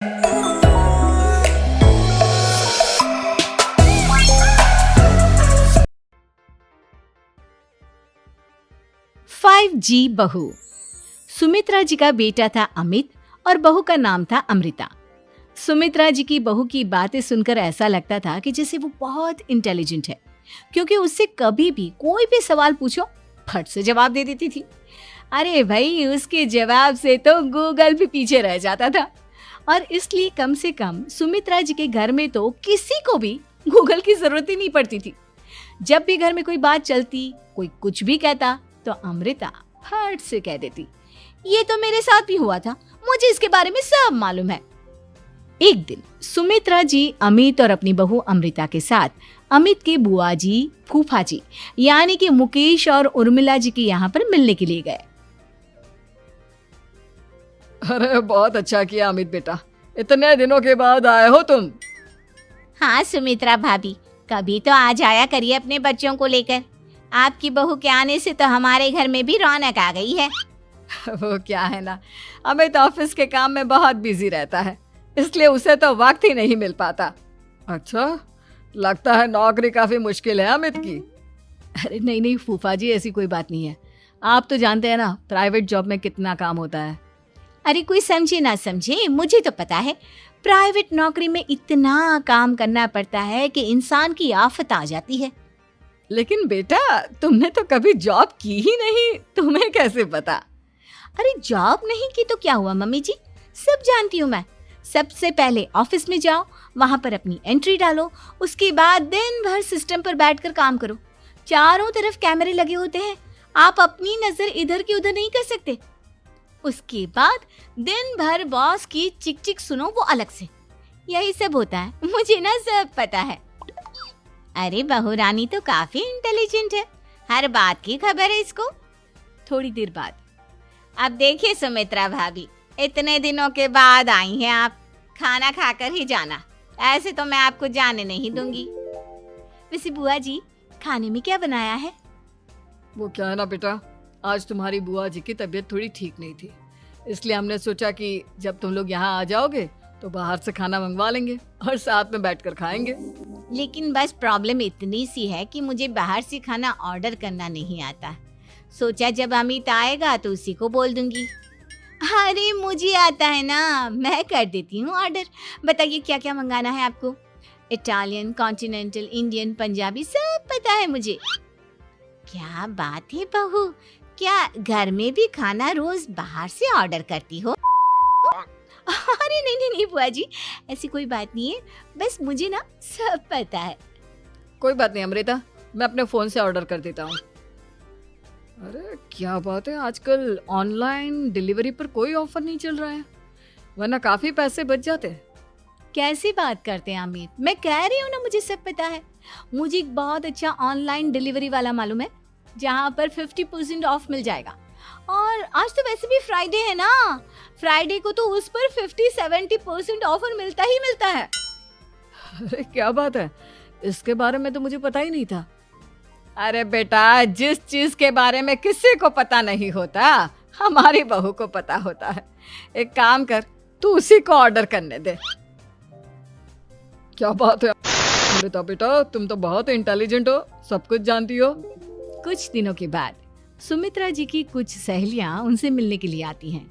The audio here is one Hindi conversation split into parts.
5G बहू। सुमित्रा जी का बेटा था अमित और बहू का नाम था अमृता। सुमित्रा जी की बहू की बातें सुनकर ऐसा लगता था कि जैसे वो बहुत इंटेलिजेंट है, क्योंकि उससे कभी भी कोई भी सवाल पूछो फट से जवाब दे देती थी। अरे भाई, उसके जवाब से तो गूगल भी पीछे रह जाता था। और इसलिए कम से कम सुमित्रा जी के घर में तो किसी को भी गूगल की जरूरत ही नहीं पड़ती थी। जब भी घर में कोई बात चलती, कोई कुछ भी कहता, तो अमृता फट से कह देती, ये तो मेरे साथ भी हुआ था, मुझे इसके बारे में सब मालूम है। एक दिन सुमित्रा जी अमित और अपनी बहू अमृता के साथ अमित के बुआ जी, फूफा जी यानी कि मुकेश और उर्मिला जी के यहाँ पर मिलने के लिए गए। अरे बहुत अच्छा किया अमित बेटा, इतने दिनों के बाद आए हो तुम। हाँ सुमित्रा भाभी, कभी तो आ जाया करिए अपने बच्चों को लेकर। आपकी बहू के आने से तो हमारे घर में भी रौनक आ गई है। वो क्या है ना, अमित ऑफिस के काम में बहुत बिजी रहता है, इसलिए उसे तो वक्त ही नहीं मिल पाता। अच्छा, लगता है नौकरी काफी मुश्किल है अमित की। अरे नहीं नहीं फूफा जी, ऐसी कोई बात नहीं है। आप तो जानते हैं ना प्राइवेट जॉब में कितना काम होता है। अरे कोई समझे ना समझे, मुझे तो पता है प्राइवेट नौकरी में इतना काम करना पड़ता है कि इंसान की आफत आ जाती है। लेकिन बेटा, तुमने तो कभी जॉब की ही नहीं, तुम्हें कैसे पता? अरे जॉब नहीं की तो क्या हुआ मम्मी जी, सब जानती हूँ मैं। सबसे पहले ऑफिस में जाओ, वहां पर अपनी एंट्री डालो, उसके बाद दिन भर सिस्टम पर बैठकर काम करो। चारों तरफ कैमरे लगे होते हैं, आप अपनी नजर इधर की उधर नहीं कर सकते। उसके बाद दिन भर बॉस की चिक चिक सुनो, वो अलग से। यही सब होता है, मुझे ना सब पता है। अरे बहू रानी तो काफी इंटेलिजेंट है, हर बात की खबर है इसको। थोड़ी देर बाद, अब देखिए सुमित्रा भाभी, इतने दिनों के बाद आई हैं आप, खाना खाकर ही जाना, ऐसे तो मैं आपको जाने नहीं दूंगी। वैसे बुआ जी, खाने में क्या बनाया है? वो क्या है ना बेटा, आज तुम्हारी बुआ जी की तबीयत थोड़ी ठीक नहीं थी, इसलिए हमने सोचा कि जब तुम लोग यहाँ आ जाओगे तो बाहर से खाना मंगवा लेंगे और साथ में बैठकर खाएंगे। लेकिन बस प्रॉब्लम इतनी सी है कि मुझे बाहर से खाना ऑर्डर करना नहीं आता। सोचा जब अमित आएगा तो उसी को बोल दूंगी। अरे मुझे आता है ना, मैं कर देती हूँ ऑर्डर। बताइए क्या क्या मंगाना है आपको? इटालियन, कॉन्टिनेंटल, इंडियन, पंजाबी, सब पता है मुझे। क्या बात है बहू, क्या घर में भी खाना रोज बाहर से ऑर्डर करती हो? अरे नहीं नहीं बुआ जी, ऐसी कोई बात नहीं है, बस मुझे ना सब पता है। कोई बात नहीं अमृता, मैं अपने फोन से ऑर्डर कर देता हूँ। अरे क्या बात है, आजकल ऑनलाइन डिलीवरी पर कोई ऑफर नहीं चल रहा है, वरना काफी पैसे बच जाते। कैसी बात करते हैं अमित, मैं कह रही हूँ ना मुझे सब पता है। मुझे एक बहुत अच्छा ऑनलाइन डिलीवरी वाला मालूम है, जहाँ पर 50% ऑफ मिल जाएगा। और आज तो वैसे भी फ्राइडे है ना, फ्राइडे को तो उस पर 50-70% ऑफर मिलता ही मिलता है। अरे क्या बात है, इसके बारे में तो मुझे पता ही नहीं था। अरे बेटा, जिस चीज के बारे में किसी को पता नहीं होता, हमारी बहू को पता होता है। एक काम कर, तू उसी को ऑर्डर करने दे। क्या बात है अमृता बेटा, तुम तो बहुत इंटेलिजेंट हो, सब कुछ जानती हो। कुछ दिनों के बाद सुमित्रा जी की कुछ सहेलियां उनसे मिलने के लिए आती हैं।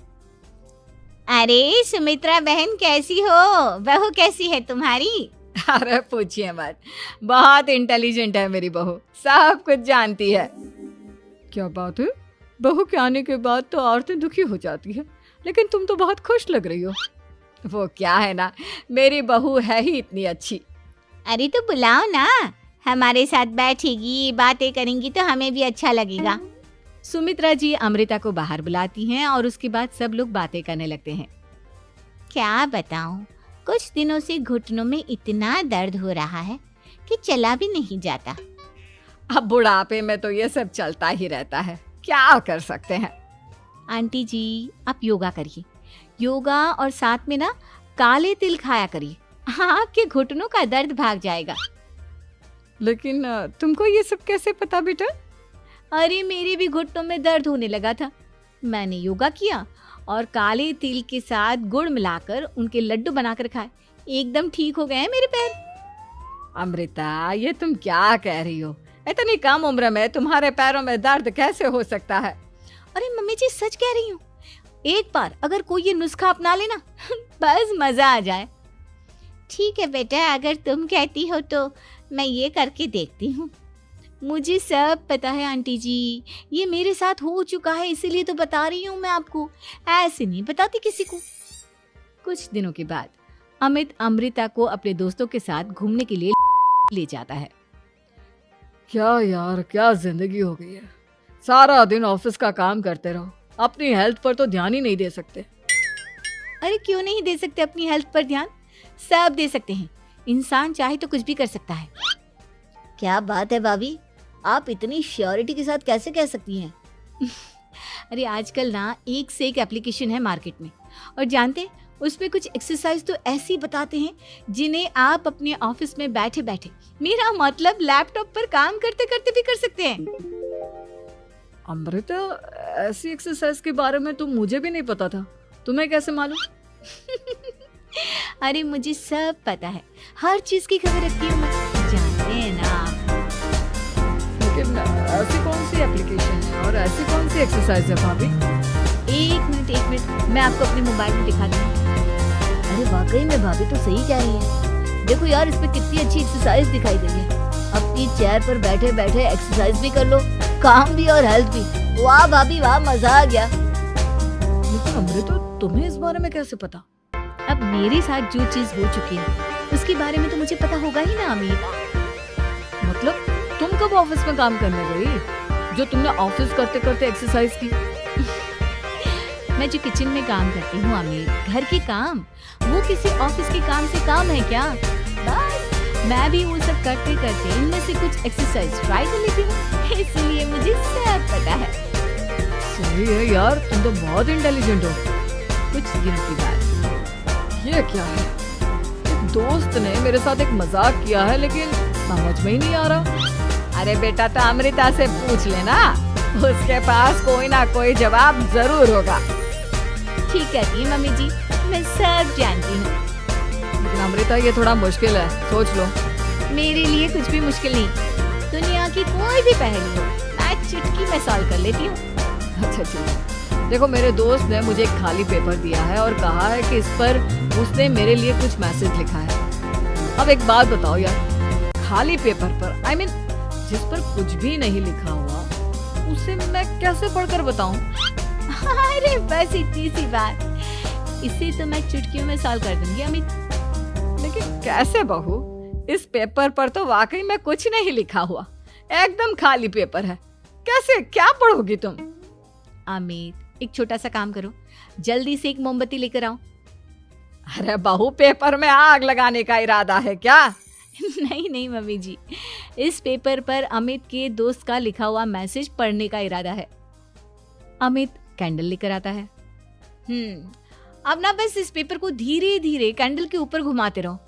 अरे सुमित्रा बहन कैसी हो, बहू कैसी है तुम्हारी? अरे पूछिए मत, बहुत इंटेलिजेंट है मेरी बहू, सब कुछ जानती है। क्या बात है, बहू के आने के बाद तो औरतें दुखी हो जाती है, लेकिन तुम तो बहुत खुश लग रही हो। वो क्या है ना, मेरी बहू है ही इतनी अच्छी। अरे तो बुलाओ ना, हमारे साथ बैठेगी, बातें करेंगी तो हमें भी अच्छा लगेगा। सुमित्रा जी अमृता को बाहर बुलाती हैं और उसके बाद सब लोग बातें करने लगते हैं। क्या बताऊं, कुछ दिनों से घुटनों में इतना दर्द हो रहा है कि चला भी नहीं जाता। अब बुढ़ापे में तो ये सब चलता ही रहता है, क्या कर सकते हैं। आंटी जी, आप योगा करिए, योगा और साथ में ना काले तिल खाया करिए, आपके घुटनों का दर्द भाग जाएगा। लेकिन तुमको ये सब कैसे पता बेटा? अरे मेरे भी घुटनों में दर्द होने लगा था, मैंने योगा किया और काले तिल के साथ गुड़ मिलाकर उनके लड्डू बनाकर खाए। एकदम ठीक हो गए हैं मेरे पैर। अमृता, ये तुम क्या कह रही हो? इतनी कम उम्र में तुम्हारे पैरों में दर्द कैसे हो सकता है? अरे मम्मी जी, सच कह रही हूँ। एक बार अगर कोई ये नुस्खा अपना लेना बस मजा आ जाए। ठीक है बेटा, अगर तुम कहती हो तो मैं ये करके देखती हूँ। मुझे सब पता है आंटी जी, ये मेरे साथ हो चुका है, इसीलिए तो बता रही हूँ मैं आपको, ऐसे नहीं बताती किसी को। कुछ दिनों के बाद अमित अमृता को अपने दोस्तों के साथ घूमने के लिए ले जाता है। क्या यार, क्या जिंदगी हो गई है। सारा दिन ऑफिस का काम करते रहो, अपनी हेल्थ पर तो ध्यान ही नहीं दे सकते। अरे क्यों नहीं दे सकते अपनी हेल्थ पर ध्यान? सब दे सकते हैं। इंसान चाहे तो कुछ भी कर सकता है। क्या बात है भाभी, आप इतनी श्योरिटी के साथ कैसे कह सकती हैं? अरे आजकल ना एक से एक एप्लीकेशन है मार्केट में, और जानते उसमें कुछ एक्सरसाइज तो ऐसी बताते हैं जिन्हें आप अपने ऑफिस में बैठे बैठे, मेरा मतलब लैपटॉप पर काम करते करते भी कर सकते हैं। अमृता, ऐसी एक्सरसाइज के बारे में तो मुझे भी नहीं पता था, तुम्हें कैसे मालूम? अरे मुझे सब पता है, हर चीज की खबर रखती हूँ मैं, जानते हैं ना आप। लेकिन ऐसी कौन सी एप्लीकेशन है और ऐसी कौन सी एक्सरसाइज है भाभी? एक मिनट, मैं आपको अपने मोबाइल में दिखाती हूँ। अरे वाकई में भाभी तो सही कह रही है। देखो यार, इसमें कितनी अच्छी एक्सरसाइज दिखाई दे रही है। अपनी चेयर पर बैठे बैठे एक्सरसाइज भी कर लो, काम भी और हेल्थ भी। वाह भाभी वाह, मजा आ गया। लेकिन अमृता, तुम्हें इस बारे में कैसे पता? अब मेरे साथ जो चीज हो चुकी है उसके बारे में तो मुझे पता होगा ही ना अमित। मतलब तुम कब ऑफिस में काम करने गई जो तुमने ऑफिस करते करते एक्सरसाइज की? मैं जो किचन में काम करती हूँ अमित, घर के काम, वो किसी ऑफिस के काम से काम है क्या? बस मैं भी वो सब करते करते इनमें से कुछ एक्सरसाइज ट्राई कर लेती हूँ, इसलिए मुझे सब पता है। सही है यार, तुम तो बहुत इंटेलिजेंट हो। कुछ दिनों के बाद ये क्या है? एक दोस्त ने मेरे साथ एक मजाक किया है, लेकिन समझ में ही नहीं आ रहा। अरे बेटा, तो अमृता से पूछ लेना, उसके पास कोई ना कोई जवाब जरूर होगा। ठीक कहती है मम्मी जी, मैं सब जानती हूँ। लेकिन अमृता, ये थोड़ा मुश्किल है, सोच लो। मेरे लिए कुछ भी मुश्किल नहीं, दुनिया की कोई भी पहेली हो मैं चुटकी में सॉल्व कर लेती हूँ। अच्छा ठीक है। देखो, मेरे दोस्त ने मुझे एक खाली पेपर दिया है और कहा है कि इस पर उसने मेरे लिए कुछ मैसेज लिखा है। अब एक बात बताओ यार, खाली पेपर पर, I mean, जिस पर कुछ भी नहीं लिखा हुआ, उसे मैं कैसे पढ़कर बताऊं? अरे बस इतनी सी बात, इसे तो मैं चुटकियों में सॉल्व कर दूंगी अमित। लेकिन कैसे बहू? इस पेपर पर तो वाकई में कुछ नहीं लिखा हुआ, एकदम खाली पेपर है। कैसे, क्या पढ़ोगी तुम? अमित, एक छोटा सा काम करो, जल्दी से एक मोमबत्ती लेकर आओ। अरे बहू, पेपर में आग लगाने का इरादा है क्या? नहीं मम्मी जी, इस पेपर पर अमित के दोस्त का लिखा हुआ मैसेज पढ़ने का इरादा है। अमित कैंडल लेकर आता है। अब ना बस इस पेपर को धीरे धीरे कैंडल के ऊपर घुमाते रहो,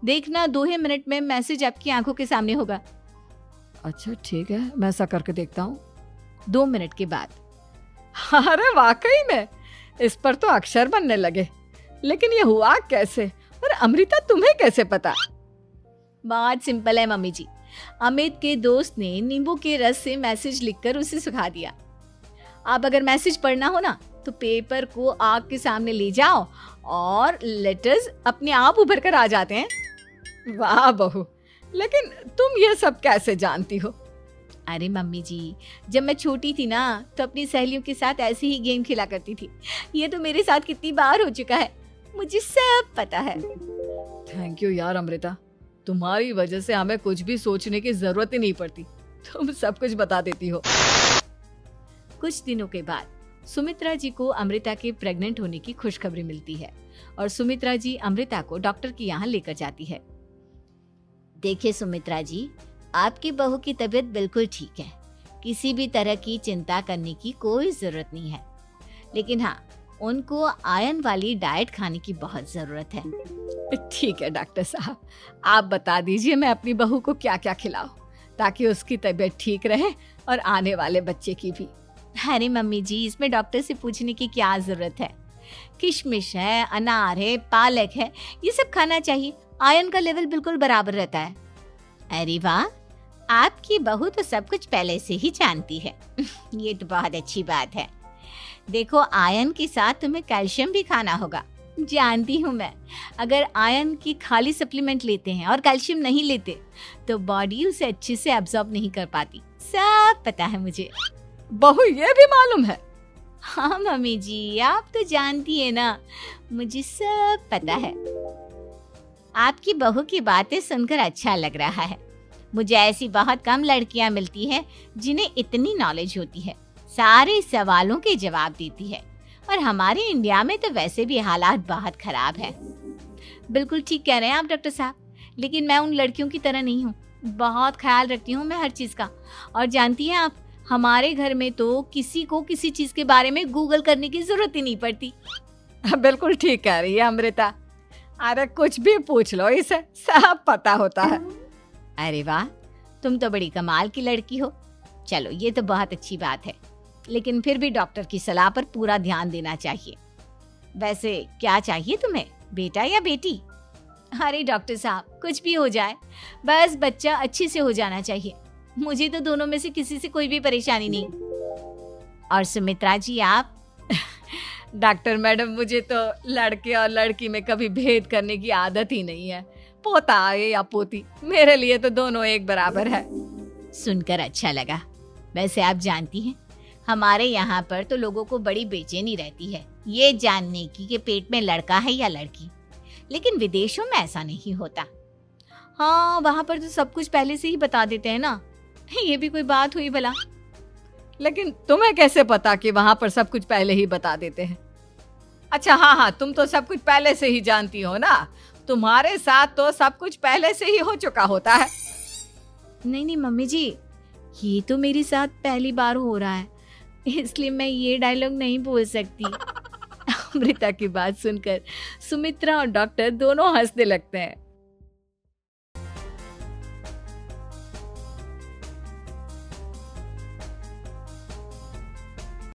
देखना 2 ही मिनट में मैसेज आपकी आंखों के सामने होगा। अच्छा ठीक है, मैं ऐसा करके देखता हूँ। 2 मिनट के बाद, अरे वाकई में इस पर तो अक्षर बनने लगे, लेकिन ये हुआ कैसे? और अमृता, तुम्हें कैसे पता? बहुत सिंपल है मम्मी जी, अमित के दोस्त ने नींबू के रस से मैसेज लिखकर उसे सुखा दिया। अब अगर मैसेज पढ़ना हो ना, तो पेपर को आग के सामने ले जाओ और लेटर्स अपने आप उभर कर आ जाते हैं। वाह बहू, लेकिन तुम ये सब कैसे जानती हो? अरे मम्मी जी, जब मैं छोटी थी ना, तो अपनी सहेलियों के साथ ऐसे ही गेम खेला करती थी। ये तो मेरे साथ कितनी बार हो चुका है, मुझे सब पता है। थैंक यू यार अमृता, तुम्हारी वजह से हमें कुछ भी सोचने की जरूरत ही नहीं पड़ती, तुम सब कुछ बता देती हो। कुछ दिनों के बाद सुमित्रा जी को अमृता के प्रेग्नेंट होने की खुशखबरी मिलती है और सुमित्रा जी अमृता को डॉक्टर के यहाँ लेकर जाती है। देखिए सुमित्रा जी, आपकी बहू की तबीयत बिल्कुल ठीक है, किसी भी तरह की चिंता करने की कोई जरूरत नहीं है। लेकिन हाँ, उनको आयरन वाली डाइट खाने की बहुत जरूरत है। ठीक है डॉक्टर साहब, आप बता दीजिए मैं अपनी बहू को क्या क्या खिलाऊं ताकि उसकी तबीयत ठीक रहे और आने वाले बच्चे की भी। अरे मम्मी जी, इसमें डॉक्टर से पूछने की क्या जरूरत है, किशमिश है, अनार है, पालक है, ये सब खाना चाहिए। आयरन का लेवल बिल्कुल बराबर रहता है। अरे वाह, आपकी बहू तो सब कुछ पहले से ही जानती है। ये तो बहुत अच्छी बात है। देखो, आयरन के साथ तुम्हें कैल्शियम भी खाना होगा। जानती हूँ मैं, अगर आयरन की खाली सप्लीमेंट लेते हैं और कैल्शियम नहीं लेते तो बॉडी उसे अच्छे से एब्जॉर्ब नहीं कर पाती। सब पता है मुझे। बहू ये भी मालूम है? हाँ मम्मी जी, आप तो जानती है ना, मुझे सब पता है। आपकी बहू की बातें सुनकर अच्छा लग रहा है। मुझे ऐसी बहुत कम लड़कियां मिलती हैं जिन्हें इतनी नॉलेज होती है, सारे सवालों के जवाब देती है। और हमारे इंडिया में तो वैसे भी हालात बहुत खराब है। बिल्कुल ठीक कह रहे हैं आप डॉक्टर साहब, लेकिन मैं उन लड़कियों की तरह नहीं हूँ। बहुत ख्याल रखती हूँ मैं हर चीज़ का। और जानती हैं आप, हमारे घर में तो किसी को किसी चीज़ के बारे में गूगल करने की जरूरत ही नहीं पड़ती। बिल्कुल ठीक कह रही है अमृता। अरे कुछ भी पूछ लो, इसे सब पता होता है। अरे वाह, तुम तो बड़ी कमाल की लड़की हो। चलो, ये तो बहुत अच्छी बात है, लेकिन फिर भी डॉक्टर की सलाह पर पूरा ध्यान देना चाहिए। वैसे क्या चाहिए तुम्हें, बेटा या बेटी? अरे डॉक्टर साहब, कुछ भी हो जाए, बस बच्चा अच्छे से हो जाना चाहिए। मुझे तो दोनों में से किसी से कोई भी परेशानी नहीं। और सुमित्रा जी, आप? डॉक्टर मैडम, मुझे तो लड़के और लड़की में कभी भेद करने की आदत ही नहीं है। पोता आए या पोती, मेरे लिए तो दोनों एक बराबर है। सुनकर अच्छा लगा। वैसे आप जानती हैं, हमारे यहाँ पर तो लोगों को बड़ी बेचैनी रहती है ये जानने की कि पेट में लड़का है या लड़की, लेकिन विदेशों में ऐसा नहीं होता। हाँ, वहाँ पर तो सब कुछ पहले से ही बता देते हैं ना। ये भी कोई बात हुई भला? लेकिन तुम्हें कैसे पता कि वहां पर सब कुछ पहले ही बता देते हैं? अच्छा हाँ, तुम तो सब कुछ पहले से ही जानती हो ना। तुम्हारे साथ तो सब कुछ पहले से ही हो चुका होता है। नहीं मम्मी जी, ये तो मेरे साथ पहली बार हो रहा है, इसलिए मैं ये डायलॉग नहीं बोल सकती। अमृता की बात सुनकर सुमित्रा और डॉक्टर दोनों हंसने लगते हैं।